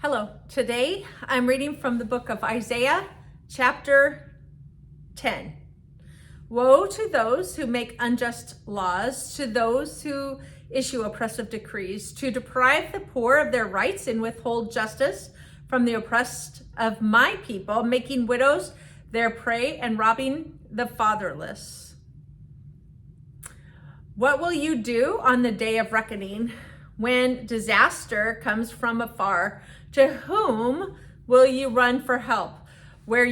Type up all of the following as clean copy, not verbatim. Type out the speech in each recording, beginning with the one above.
Hello, today I'm reading from the book of Isaiah, chapter 10. Woe to those who make unjust laws, to those who issue oppressive decrees, to deprive the poor of their rights and withhold justice from the oppressed of my people, making widows their prey and robbing the fatherless. What will you do on the day of reckoning when disaster comes from afar? To whom will you run for help? Where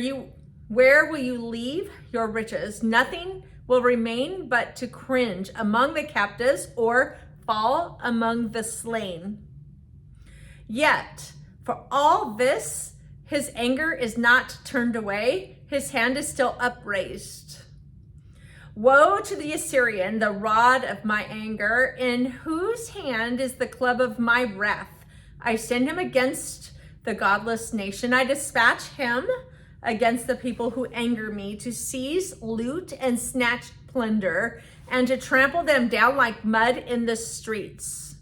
will you leave your riches? Nothing will remain but to cringe among the captives or fall among the slain. Yet, for all this, his anger is not turned away. His hand is still upraised. Woe to the Assyrian, the rod of my anger, in whose hand is the club of my wrath. I send him against the godless nation. I dispatch him against the people who anger me, to seize, loot, and snatch plunder, and to trample them down like mud in the streets.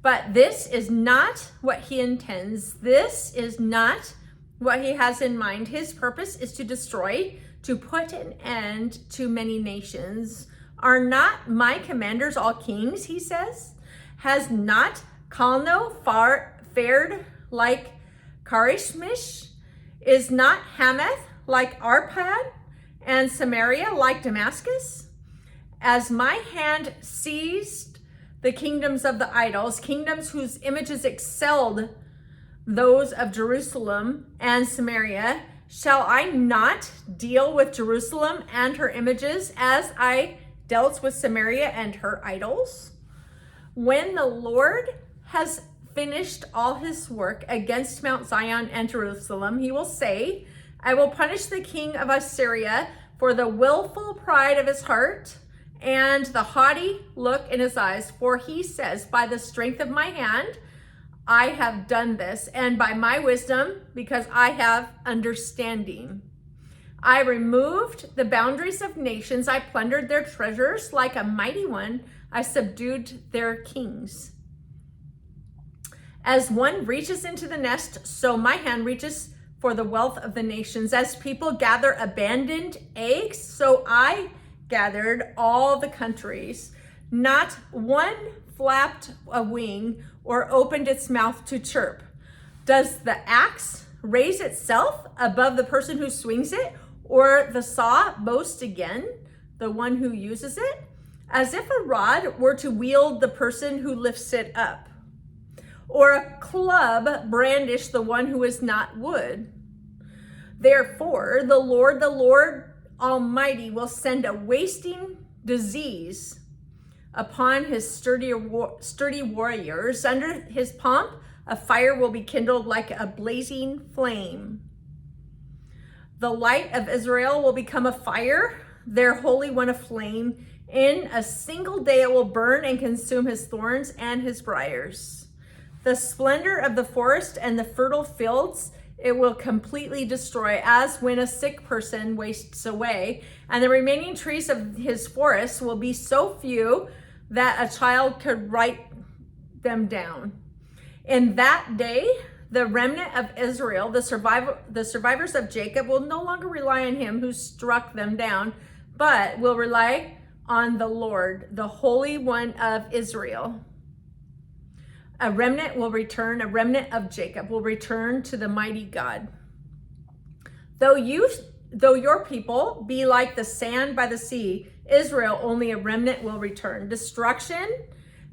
But this is not what he intends. This is not what he has in mind. His purpose is to destroy, to put an end to many nations. Are not my commanders all kings, he says? Has not Calno fared like Karishmish? Is not Hamath like Arpad, and Samaria like Damascus? As my hand seized the kingdoms of the idols, kingdoms whose images excelled those of Jerusalem and Samaria, shall I not deal with Jerusalem and her images as I dealt with Samaria and her idols? When the Lord has finished all his work against Mount Zion and Jerusalem, he will say, I will punish the king of Assyria for the willful pride of his heart and the haughty look in his eyes. For he says, by the strength of my hand, I have done this, and by my wisdom, because I have understanding. I removed the boundaries of nations. I plundered their treasures like a mighty one. I subdued their kings. As one reaches into the nest, so my hand reaches for the wealth of the nations. As people gather abandoned eggs, so I gathered all the countries. Not one flapped a wing or opened its mouth to chirp. Does the axe raise itself above the person who swings it, or the saw boast again, the one who uses it? As if a rod were to wield the person who lifts it up, or a club brandish the one who is not wood. Therefore, the Lord Almighty will send a wasting disease upon his sturdy warriors. Under his pomp, a fire will be kindled like a blazing flame. The light of Israel will become a fire, their Holy One a flame. In a single day it will burn and consume his thorns and his briars. The splendor of the forest and the fertile fields it will completely destroy, as when a sick person wastes away. And the remaining trees of his forest will be so few that a child could write them down. In that day, the remnant of Israel, the survivors of Jacob, will no longer rely on him who struck them down, but will rely on the Lord, the Holy One of Israel. A remnant will return, a remnant of Jacob will return to the mighty God. Though your people be like the sand by the sea, Israel, only a remnant will return. Destruction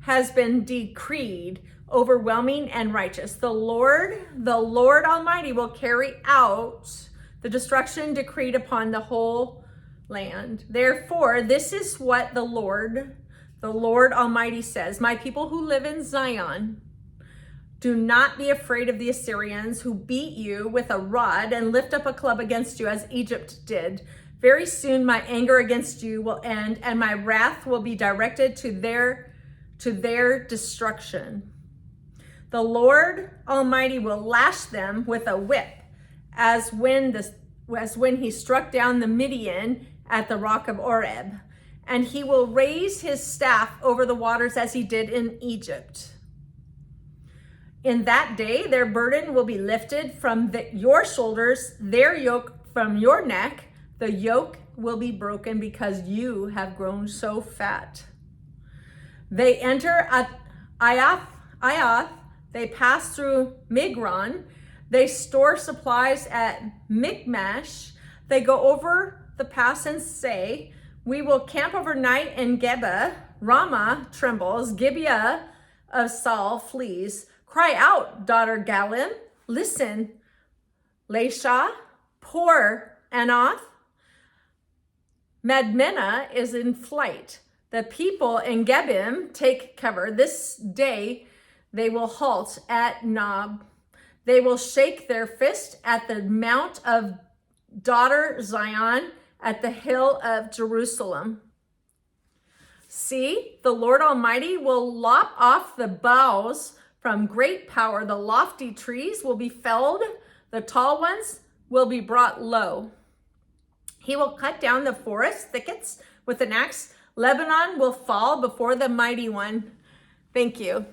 has been decreed, overwhelming and righteous. The Lord Almighty will carry out the destruction decreed upon the whole land. Therefore, this is what the Lord Almighty says, my people who live in Zion, do not be afraid of the Assyrians who beat you with a rod and lift up a club against you as Egypt did. Very soon my anger against you will end, and my wrath will be directed to their destruction. The Lord Almighty will lash them with a whip, as when he struck down the Midian at the rock of Oreb. And he will raise his staff over the waters as he did in Egypt. In that day, their burden will be lifted from your shoulders, their yoke from your neck. The yoke will be broken because you have grown so fat. They enter at Ayath. They pass through Migron. They store supplies at Michmash. They go over the pass and say, we will camp overnight in Geba. Ramah trembles. Gibeah of Saul flees. Cry out, daughter Galim. Listen, Laishah. Poor Anath. Madmenah is in flight. The people in Gebim take cover. This day they will halt at Nob. They will shake their fist at the mount of daughter Zion, at the hill of Jerusalem. See, the Lord Almighty will lop off the boughs from great power. The lofty trees will be felled. The tall ones will be brought low. He will cut down the forest thickets with an axe. Lebanon will fall before the mighty one. Thank you.